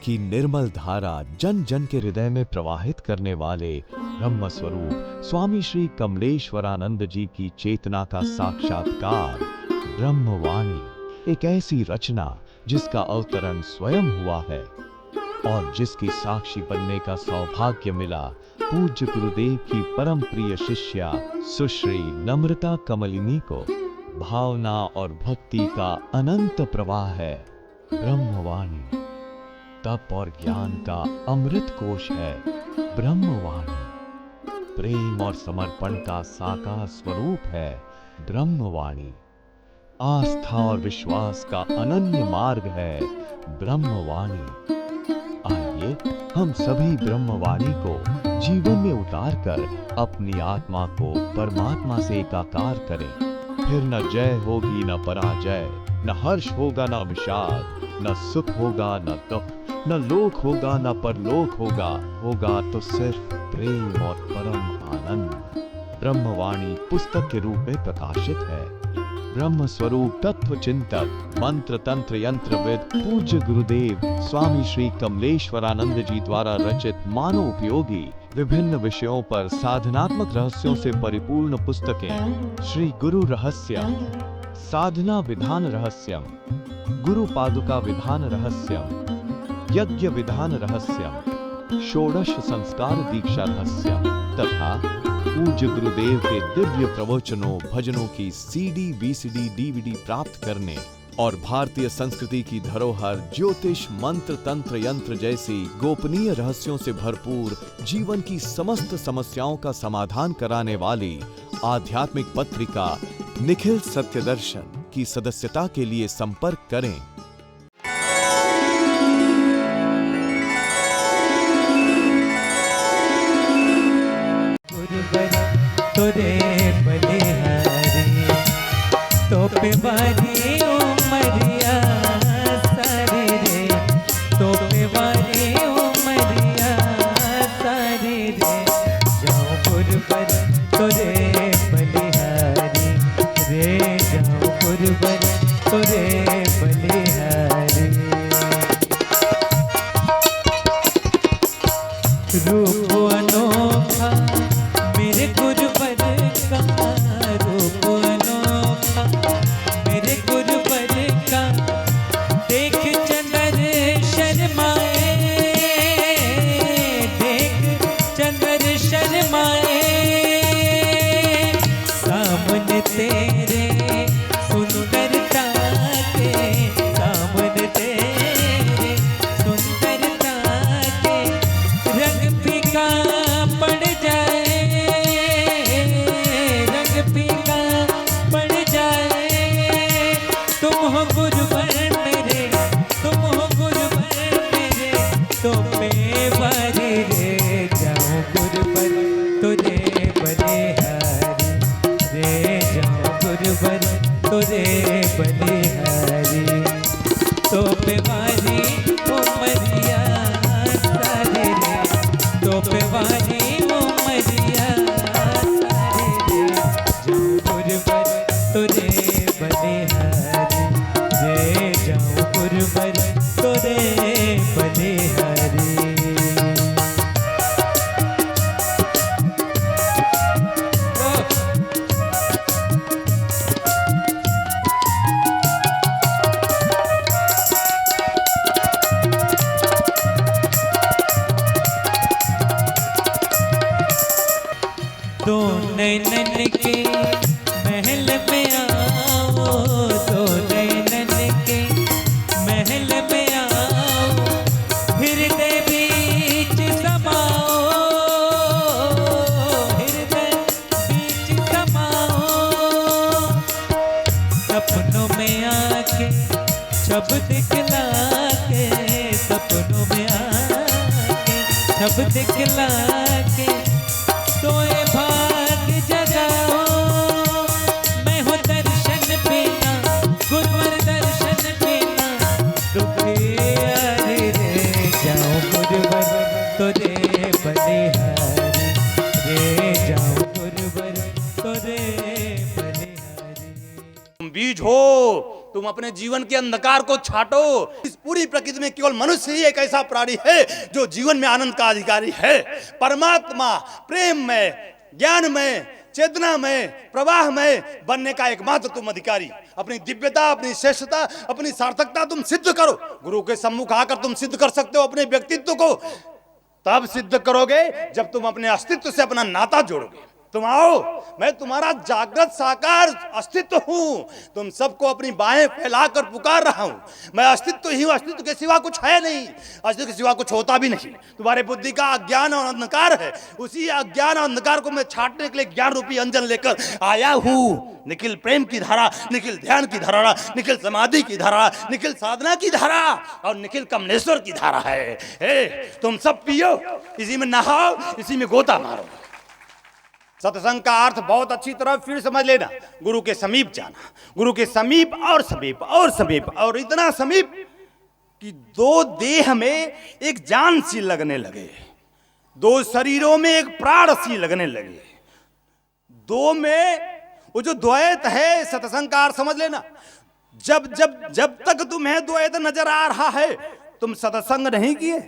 की निर्मल धारा जन जन के हृदय में प्रवाहित करने वाले ब्रह्म स्वरूप स्वामी श्री कमलेश्वरानंद जी की चेतना का साक्षात्कार ब्रह्मवाणी, एक ऐसी रचना जिसका अवतरण स्वयं हुआ है और जिसकी साक्षी बनने का सौभाग्य मिला पूज्य गुरुदेव की परम प्रिय शिष्या सुश्री नम्रता कमलिनी को। भावना और भक्ति का अनंत प्रवाह है ब्रह्मवाणी। तप और ज्ञान का अमृत कोश है ब्रह्मवाणी। प्रेम और समर्पण का साकार स्वरूप है ब्रह्मवाणी। आस्था और विश्वास का अनन्य मार्ग है ब्रह्मवाणी। आइए हम सभी ब्रह्मवाणी को जीवन में उतार कर अपनी आत्मा को परमात्मा से एकाकार करें। फिर न जय होगी न पराजय, न हर्ष होगा न विषाद, न सुख होगा न दुख, न लोक होगा न परलोक होगा तो सिर्फ प्रेम और परम आनंद। ब्रह्मवाणी पुस्तक के रूप में प्रकाशित है। ब्रह्म स्वरूप तत्व चिंतक मंत्र तंत्र यंत्रविद पूज्य गुरुदेव स्वामी श्री कमलेश्वरानंद जी द्वारा रचित मानव उपयोगी विभिन्न विषयों पर साधनात्मक रहस्यों से परिपूर्ण पुस्तकें श्री गुरु रहस्यम, साधना विधान रहस्यम, गुरु पादुका विधान रहस्यम, यज्ञ विधान रहस्यम, षोडश संस्कार दीक्षा रहस्यम तथा पूज्य गुरुदेव के दिव्य प्रवचनों भजनों की सीडी वीसीडी डीवीडी प्राप्त करने और भारतीय संस्कृति की धरोहर ज्योतिष मंत्र तंत्र यंत्र जैसी गोपनीय रहस्यों से भरपूर जीवन की समस्त समस्याओं का समाधान कराने वाली आध्यात्मिक पत्रिका निखिल सत्य दर्शन की सदस्यता के लिए संपर्क करें। तोरे बलिहारी तो पे बारी उमरिया सारे रे, तो पे बारी उमरिया सारे रे, जाओ गुरुबर तोरे बलिहारी रे, जाओ गुरुबर तोरे बलिहारी। रूप अनोखा मेरे गुरुवर का, रूप अनोखा मेरे गुरुवर का, देख चंदर शर्माए, देख चंदर शर्माए, सामने तेरे सुंदरता के, सामने तेरे सुंदरता के रंग फीका पड़ जाए, रंग फीका पड़ जाए। तुम हो गुरुवर मेरे, तुम हो गुरुवर मेरे, तो पे बारी रे, जाओ गुरुवर तुझे बलिहारी रे, जाओ गुरुवर तुझे बलिहारी, तो पे बारी उमरिया सारे रे, तो पे बारी उमरिया सारे रे, जाओ गुरुवर तुझे बलिहारी रे, जाओ गुरुवर तुझे बलिहारी। दो नैनन के महल में आओ, दो नैनन के महल में आओ, हृदय बीच समाओ, हृदय बीच समाओ, सपनों में आके शब्द दिखला के, सपनों में आके शब्द दिखला के, सोए भाग जगाओ, मैं हूँ दर्शन बिना, गुरुवर दर्शन बिना, दुखी अरे रे, जाओ गुरुवर तुझे बलिहारी रे, जाओ गुरुवर तुझे बलिहारी। तुम बीज हो तुम अपने जीवन के अंधकार को छाटो। इस पूरी प्रकृति में केवल मनुष्य ही एक ऐसा प्राणी है जो जीवन में आनंद का अधिकारी है। परमात्मा प्रेम में, ज्ञान में, चेतना में, प्रवाह में बनने का एकमात्र तुम अधिकारी। अपनी दिव्यता, अपनी श्रेष्ठता, अपनी सार्थकता तुम सिद्ध करो। गुरु के सम्मुख आकर तुम सिद्ध कर सकते हो अपने व्यक्तित्व को। तब सिद्ध करोगे जब तुम अपने अस्तित्व से अपना नाता जोड़ोगे। तुम आओ, मैं तुम्हारा जागृत साकार अस्तित्व हूं। तुम सबको अपनी बाहें फैलाकर पुकार रहा हूं। मैं अस्तित्व ही हूं, अस्तित्व के सिवा कुछ है नहीं, अस्तित्व के सिवा कुछ होता भी नहीं। तुम्हारे बुद्धि का अज्ञान और अंधकार है, उसी अज्ञान और अंधकार को मैं छाटने के लिए ज्ञान रूपी अंजन लेकर आया हूं। निखिल प्रेम की धारा, निखिल ध्यान की धारा, निखिल समाधि की धारा, निखिल साधना की धारा और निखिल कमलेश्वर की धारा है। तुम सब पियो, इसी में नहाओ, इसी में गोता मारो। सत्संग का अर्थ बहुत अच्छी तरह फिर समझ लेना। गुरु के समीप जाना, गुरु के समीप और समीप और समीप और इतना समीप कि दो देह में एक जान सी लगने लगे, दो शरीरों में एक प्राण सी लगने लगे। दो में वो जो द्वैत है, सत्संग का अर्थ समझ लेना। जब तक तुम्हें द्वैत नजर आ रहा है तुम सत्संग नहीं किए।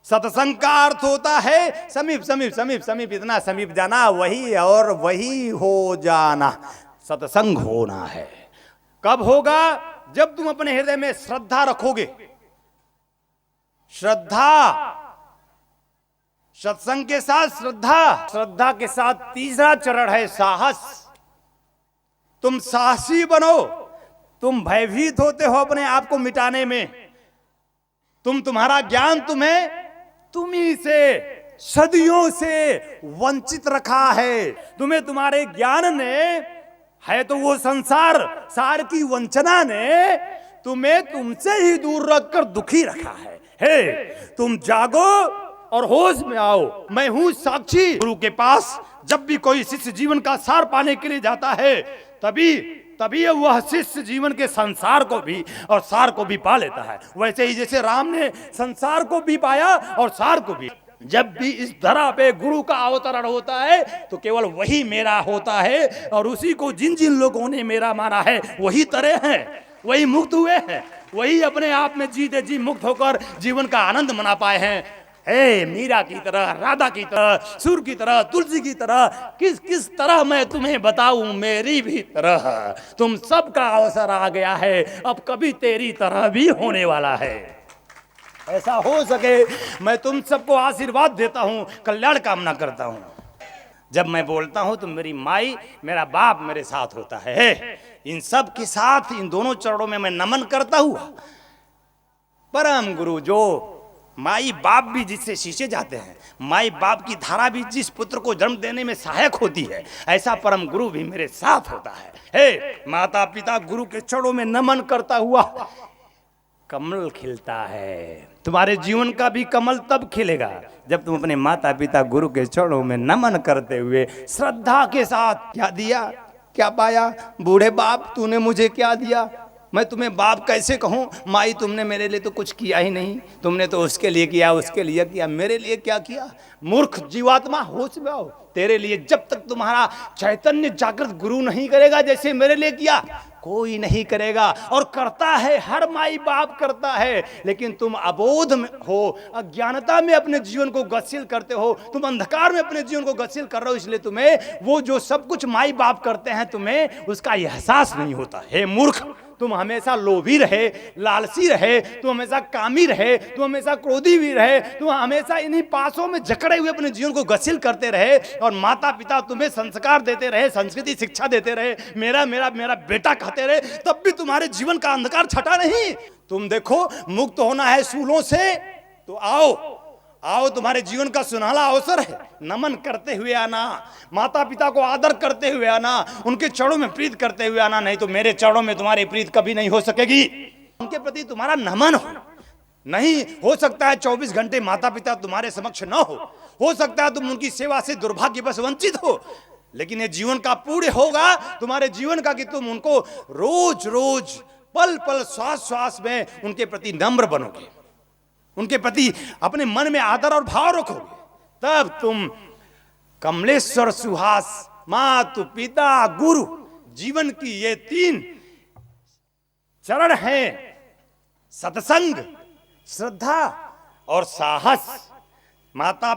सत्संग का अर्थ होता है समीप समीप समीप समीप, इतना समीप जाना, वही और वही हो जाना। सत्संग होना है। कब होगा? जब तुम अपने हृदय में श्रद्धा रखोगे। श्रद्धा, सत्संग के साथ श्रद्धा, श्रद्धा के साथ तीसरा चरण है साहस। तुम साहसी बनो। तुम भयभीत होते हो अपने आप को मिटाने में। तुम्हारा ज्ञान तुम्ही से सदियों से वंचित रखा है। तुम्हें तुम्हारे ज्ञान ने, है तो वो संसार सार की वंचना ने तुम्हें तुमसे ही दूर रखकर दुखी रखा है। तुम जागो और होश में आओ। मैं हूं साक्षी। गुरु के पास जब भी कोई शिष्य जीवन का सार पाने के लिए जाता है तभी वह शिष्य जीवन के संसार को भी और सार को भी पा लेता है। वैसे ही जैसे राम ने संसार को भी पाया और सार को भी। जब भी इस धरा पे गुरु का अवतरण होता है तो केवल वही मेरा होता है और उसी को जिन जिन लोगों ने मेरा माना है वही तरे हैं, वही मुक्त हुए हैं, वही अपने आप में जीते जी मुक्त होकर जीवन का आनंद मना पाए हैं। मीरा की तरह, राधा की तरह, सुर की तरह, तुलसी की तरह, किस किस तरह मैं तुम्हें बताऊं, मेरी भी तरह तुम सबका अवसर आ गया है। अब कभी तेरी तरह भी होने वाला है। ऐसा हो सके मैं तुम सबको आशीर्वाद देता हूं, कल्याण कामना करता हूं। जब मैं बोलता हूं तो मेरी माई, मेरा बाप मेरे साथ होता है। इन सब के साथ इन दोनों चरणों में मैं नमन करता हुआ परम गुरु, जो माई बाप भी जिससे शीशे जाते हैं, माई बाप की धारा भी जिस पुत्र को जन्म देने में सहायक होती है, ऐसा परम गुरु भी मेरे साथ होता है। माता पिता गुरु के चरणों में नमन करता हुआ कमल खिलता है। तुम्हारे जीवन का भी कमल तब खिलेगा जब तुम अपने माता पिता गुरु के चरणों में नमन करते हुए श्रद्धा के साथ, क्या दिया क्या पाया, बूढ़े बाप तूने मुझे क्या दिया, मैं तुम्हें बाप कैसे कहूं, माई तुमने मेरे लिए तो कुछ किया ही नहीं, तुमने तो उसके लिए किया, उसके लिए किया, मेरे लिए क्या किया। मूर्ख जीवात्मा, होश में आओ। तेरे लिए जब तक तुम्हारा चैतन्य जागृत गुरु नहीं करेगा जैसे मेरे लिए किया, कोई नहीं करेगा। और करता है, हर माई बाप करता है, लेकिन तुम अबोध में हो, अज्ञानता में अपने जीवन को गतिशील करते हो, तुम अंधकार में अपने जीवन को गतिशील कर रहे हो, इसलिए तुम्हें वो जो सब कुछ माई बाप करते हैं तुम्हें उसका एहसास नहीं होता। हे मूर्ख, तुम हमेशा लोभी रहे, लालची रहे, तुम हमेशा कामी रहे, तुम हमेशा क्रोधी भी रहे, तुम हमेशा इन्हीं पासों में जकड़े हुए अपने जीवन को गतिशील करते रहे और माता पिता तुम्हें संस्कार देते रहे, संस्कृति शिक्षा देते रहे, मेरा मेरा मेरा बेटा कहते रहे, तब भी तुम्हारे जीवन का अंधकार छटा नहीं। तुम देखो, मुक्त होना है शूलों से तो आओ, तुम्हारे जीवन का सुनहला अवसर है। नमन करते हुए आना, माता पिता को आदर करते हुए आना, उनके चरणों में प्रीत करते हुए आना, नहीं तो मेरे चरणों में तुम्हारी प्रीत कभी नहीं हो सकेगी। उनके प्रति तुम्हारा नमन नहीं हो सकता है 24 घंटे माता पिता तुम्हारे समक्ष न हो सकता है तुम उनकी सेवा से दुर्भाग्यवश वंचित हो, लेकिन ये जीवन का पूर्ण होगा तुम्हारे जीवन का कि तुम उनको रोज रोज पल पल श्वास श्वास में उनके प्रति नम्र बनोगे, उनके प्रति अपने मन में आदर और भाव रखोगे। तब तुम कमलेश्वर सुहास, मातु पिता गुरु, जीवन की ये 3 चरण हैं सत्संग, श्रद्धा और साहस। माता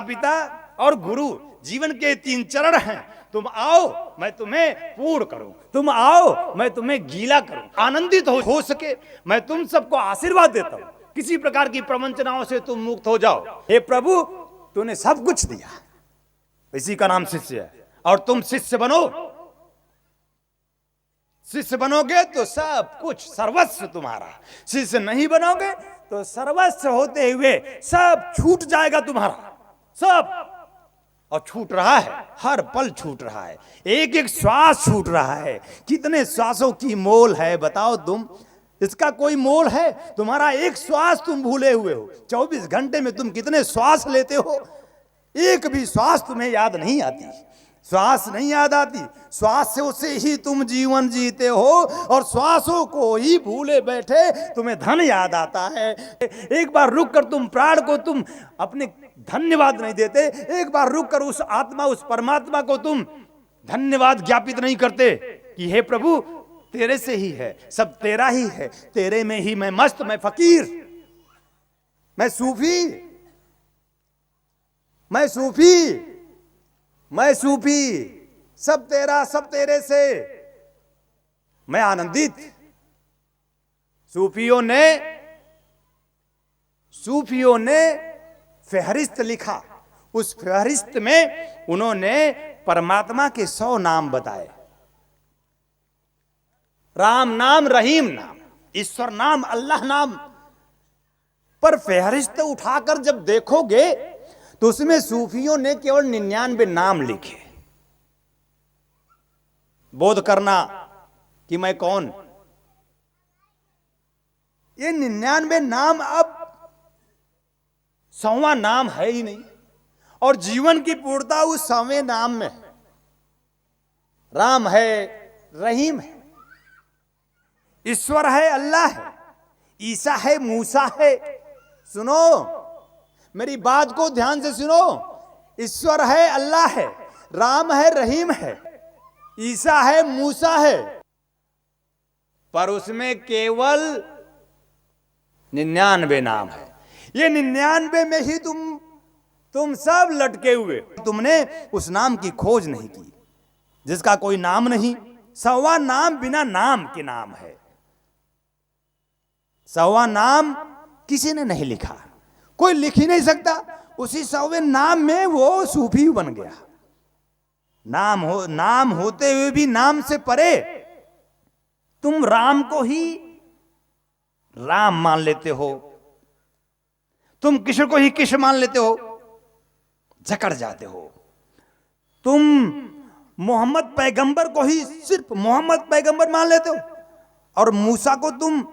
पिता और गुरु जीवन के 3 चरण हैं। तुम आओ मैं तुम्हें पूर्ण करूं, तुम आओ मैं तुम्हें गीला करूं, आनंदित हो सके मैं तुम सबको आशीर्वाद देता हूं। किसी प्रकार की प्रवंचनाओं से तुम मुक्त हो जाओ। हे प्रभु, तूने सब कुछ दिया, इसी का नाम शिष्य है। और तुम शिष्य बनो, शिष्य बनोगे तो सब कुछ सर्वस्व तुम्हारा। शिष्य नहीं बनोगे तो सर्वस्व होते हुए सब छूट जाएगा तुम्हारा, सब। और छूट रहा है, हर पल छूट रहा है, एक एक श्वास छूट रहा है। कितने श्वासों की मोल है बताओ तुम, इसका कोई मोल है? तुम्हारा एक श्वास तुम भूले हुए हो। 24 घंटे में तुम कितने श्वास लेते हो, एक भी श्वास तुम्हें याद नहीं आती, श्वास नहीं याद आती। श्वासों से ही तुम जीवन जीते हो और श्वासों को ही भूले बैठे तुम्हें धन याद आता है। एक बार रुक कर तुम प्राण को तुम अपने धन्यवाद नहीं देते, एक बार रुक कर उस आत्मा, उस परमात्मा को तुम धन्यवाद ज्ञापित नहीं करते कि हे प्रभु तेरे से ही है, सब तेरा ही है, तेरे में ही मैं मस्त, मैं फकीर, मैं सूफी, मैं सूफी, मैं सूफी, सब तेरा, सब तेरे से मैं आनंदित। सूफियों ने फहरिस्त लिखा, उस फहरिस्त में उन्होंने परमात्मा के 100 नाम बताए। राम नाम, रहीम नाम, ईश्वर नाम, अल्लाह नाम। पर फहरिस्त उठाकर जब देखोगे तो उसमें सूफियों ने केवल 99 नाम लिखे। बोध करना कि मैं कौन। ये 99 नाम अब 100वां नाम है ही नहीं, और जीवन की पूर्णता उस 100वें नाम में। राम है, रहीम है, ईश्वर है, अल्लाह है, ईसा है, मूसा है। सुनो, मेरी बात को ध्यान से सुनो। ईश्वर है, अल्लाह है, राम है, रहीम है, ईसा है, मूसा है, पर उसमें केवल 99 नाम है। ये 99 में ही तुम सब लटके हुए। तुमने उस नाम की खोज नहीं की जिसका कोई नाम नहीं। 100वां नाम बिना नाम के नाम है। 100वां नाम किसी ने नहीं लिखा, कोई लिख ही नहीं सकता। उसी 100वें नाम में वो सूफी बन गया। नाम होते हुए भी नाम से परे तुम राम को ही राम मान लेते हो, तुम कृष्ण को ही कृष्ण मान लेते हो, जकड़ जाते हो। तुम मोहम्मद पैगंबर को ही सिर्फ मोहम्मद पैगंबर मान लेते हो, और मूसा को तुम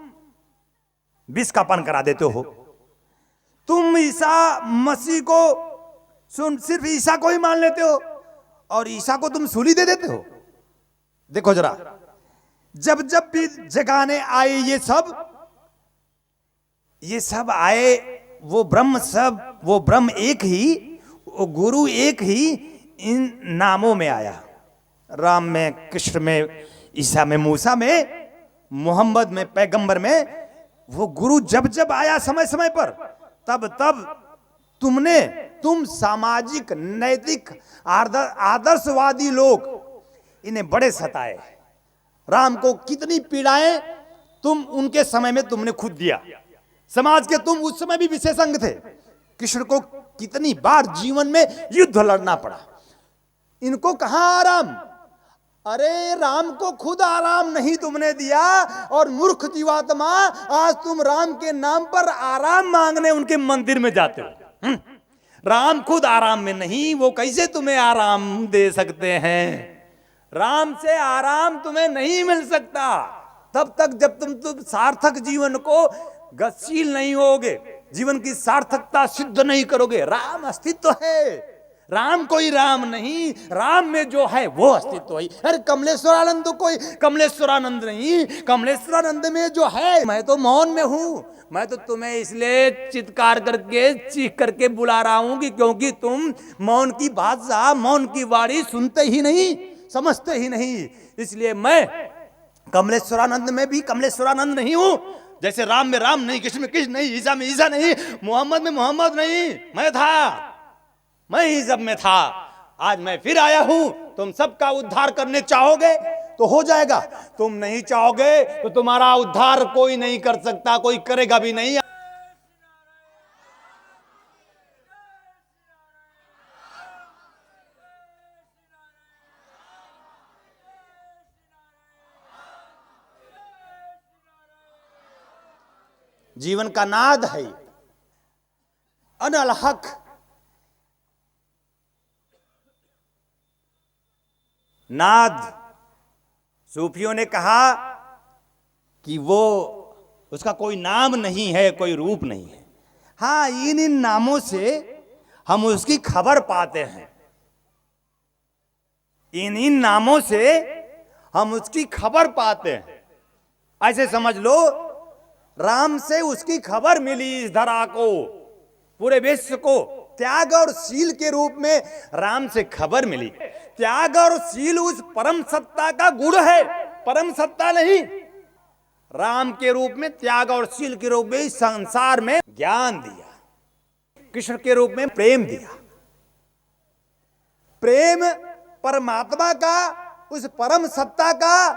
विष का पान करा देते हो। तुम ईसा मसीह को सिर्फ ईसा को ही मान लेते हो, और ईसा को तुम सूली दे देते हो। देखो जरा, जब जब भी जगाने आए ये सब आए, वो ब्रह्म एक ही, वो गुरु एक ही इन नामों में आया। राम में, कृष्ण में, ईसा में, मूसा में, मोहम्मद में, पैगंबर में। वो गुरु जब जब आया समय समय पर, तब तुम सामाजिक, नैतिक, आदर्शवादी लोग इन्हें बड़े सताए। राम को कितनी पीड़ाएं तुम उनके समय में तुमने खुद दिया। समाज के तुम उस समय भी विशेष अंग थे। कृष्ण को कितनी बार जीवन में युद्ध लड़ना पड़ा। इनको कहां आराम? अरे राम को खुद आराम नहीं तुमने दिया, और मूर्ख जीवात्मा आज तुम राम के नाम पर आराम मांगने उनके मंदिर में जाते हो। राम खुद आराम में नहीं, वो कैसे तुम्हें आराम दे सकते हैं? राम से आराम तुम्हें नहीं मिल सकता तब तक जब तुम सार्थक जीवन को गतिशील नहीं होगे, जीवन की सार्थकता सिद्ध नहीं करोगे। राम अस्तित्व है, राम कोई राम नहीं, राम में जो है वो अस्तित्व है। अरे कमलेश्वरानंद कोई कमलेश्वरानंद नहीं, कमलेश्वरानंद में जो है, मैं तो मौन में हूं। मैं तो तुम्हें इसलिए चित्कार करके, चीख करके बुला रहा हूं कि क्योंकि तुम मौन की भाषा, मौन की वाणी सुनते ही नहीं, समझते ही नहीं। इसलिए मैं कमलेश्वरानंद में भी कमलेश्वरानंद नहीं हूं। जैसे राम में राम नहीं, कृष्ण में कृष्ण नहीं, ईसा में ईसा नहीं, मोहम्मद में मोहम्मद नहीं। मैं ही सब में था। आज मैं फिर आया हूं। तुम सबका उद्धार करने चाहोगे तो हो जाएगा, तुम नहीं चाहोगे तो तुम्हारा उद्धार कोई नहीं कर सकता, कोई करेगा भी नहीं। जीवन का नाद है अनलहक। नाद सूफियों ने कहा कि वो उसका कोई नाम नहीं है, कोई रूप नहीं है। हाँ, इन नामों से हम उसकी खबर पाते हैं। इन नामों से हम उसकी खबर पाते हैं। ऐसे समझ लो, राम से उसकी खबर मिली इस धरा को, पूरे विश्व को। त्याग और शील के रूप में राम से खबर मिली। त्याग और शील उस परम सत्ता का गुण है, परम सत्ता नहीं। राम के रूप में त्याग और शील के रूप में इस संसार में ज्ञान दिया, कृष्ण के रूप में प्रेम दिया। प्रेम परमात्मा का, उस परम सत्ता का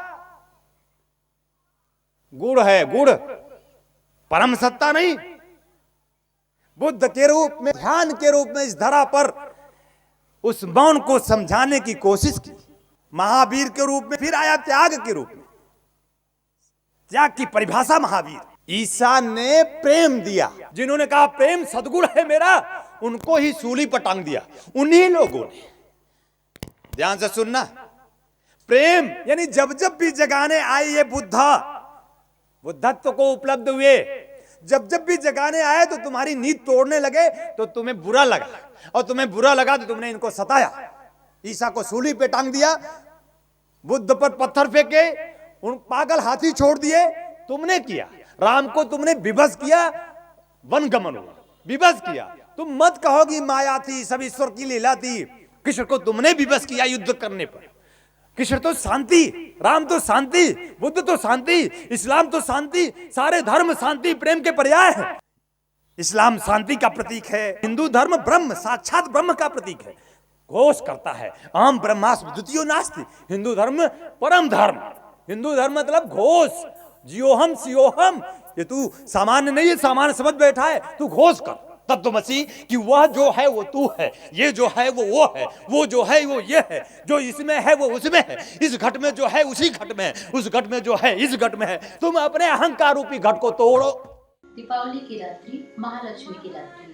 गुण है, गुण, परम सत्ता नहीं। बुद्ध के रूप में, ध्यान के रूप में इस धरा पर उस मौन को समझाने की कोशिश की। महावीर के रूप में फिर आया त्याग के रूप में। त्याग की परिभाषा महावीर। ईसा ने प्रेम दिया। जिन्होंने कहा प्रेम सद्गुण है मेरा, उनको ही सूली पर टांग दिया। उन्हीं लोगों ने, ध्यान से सुनना, प्रेम यानी जब जब भी जगाने आए ये बुद्धत्व को उपलब्ध हुए, जब जब भी जगाने आए तो तुम्हारी नींद तोड़ने लगे तो तुम्हें बुरा लगा, और तुम्हें बुरा लगा तो तुमने इनको सताया। ईसा को सूली पे टांग दिया, बुद्ध पर पत्थर फेंके, उन पागल हाथी छोड़ दिए, तुमने किया। राम को तुमने विवश किया, वनगमन हुआ, विवश किया। तुम मत कहोगी माया थी, सब ईश्वर की लीला थी। कृष्ण को तुमने विवश किया युद्ध करने पर। कृष्ण तो शांति, राम तो शांति, बुद्ध तो शांति, इस्लाम तो शांति, सारे धर्म शांति प्रेम के पर्याय है। इस्लाम शांति का प्रतीक है, हिंदू धर्म ब्रह्म, साक्षात ब्रह्म का प्रतीक है, घोष करता है अहम ब्रह्मास्मि द्वितीयो नास्ति। हिंदू धर्म परम धर्म, हिंदू धर्म मतलब घोष, जियोहम सियोहम। ये तू सामान्य नहीं है, सामान्य समझ बैठा है, तू घोष कर तत्वमसी कि वह जो है वो तू है, ये जो है वो है, वो जो है वो ये है, जो इसमें है वो उसमें है, इस घट में जो है उसी घट में है, उस घट में जो है इस घट में है। तुम अपने अहंकार रूपी घट को तोड़ो। दीपावली की रात्रि महालक्ष्मी की रात्रि।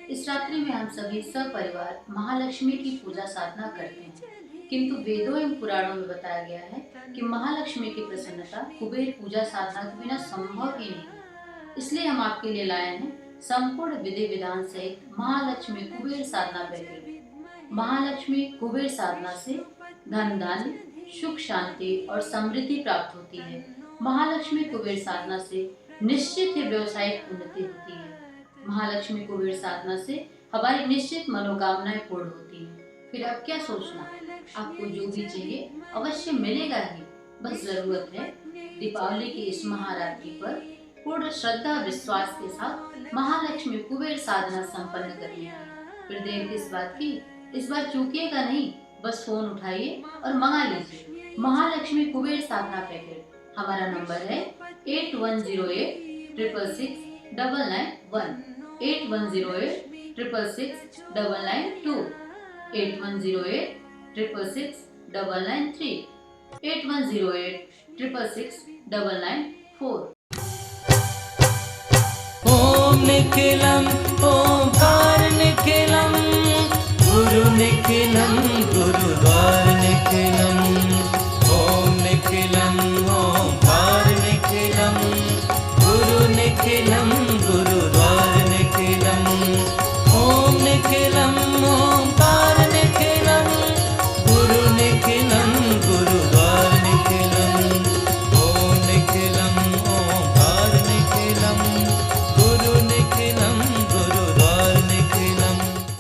इस रात्रि में हम सभी सपरिवार महालक्ष्मी की पूजा साधना करते हैं, किंतु वेदों एवं पुराणों में बताया गया है कि महालक्ष्मी की प्रसन्नता कुबेर पूजा साधना के बिना संभव ही नहीं। इसलिए हम आपके लिए लाए हैं संपूर्ण विधि विधान सहित महालक्ष्मी कुबेर साधना पैकेज। महालक्ष्मी कुबेर साधना से धन धान्य, सुख शांति और समृद्धि प्राप्त होती है। महालक्ष्मी कुबेर साधना से निश्चित ही व्यवसायिक उन्नति होती है। महालक्ष्मी कुबेर साधना से हमारी निश्चित मनोकामनाएं पूर्ण होती हैं। फिर अब क्या सोचना, आपको जो भी चाहिए अवश्य मिलेगा ही। बस जरूरत है दीपावली की इस महारात्रि पर पूर्ण श्रद्धा विश्वास के साथ महालक्ष्मी कुबेर साधना संपन्न करनी है। फिर देर किस बात की, इस बार चूकिएगा नहीं, बस फोन उठाइए और मंगा लीजिए महालक्ष्मी कुबेर साधना पैकेट। हमारा नंबर है 8108666991, 8108666992, 8108666993, 8108666994। ओम निखिलम ओंकार निखिलम, गुरु निखिलम गुरुद्वार निखिलम। ओम निखिलम ओंकार निखिलम, गुरु निखिलम गुरुद्वार निखिलम। ओम निखिलम ओंकार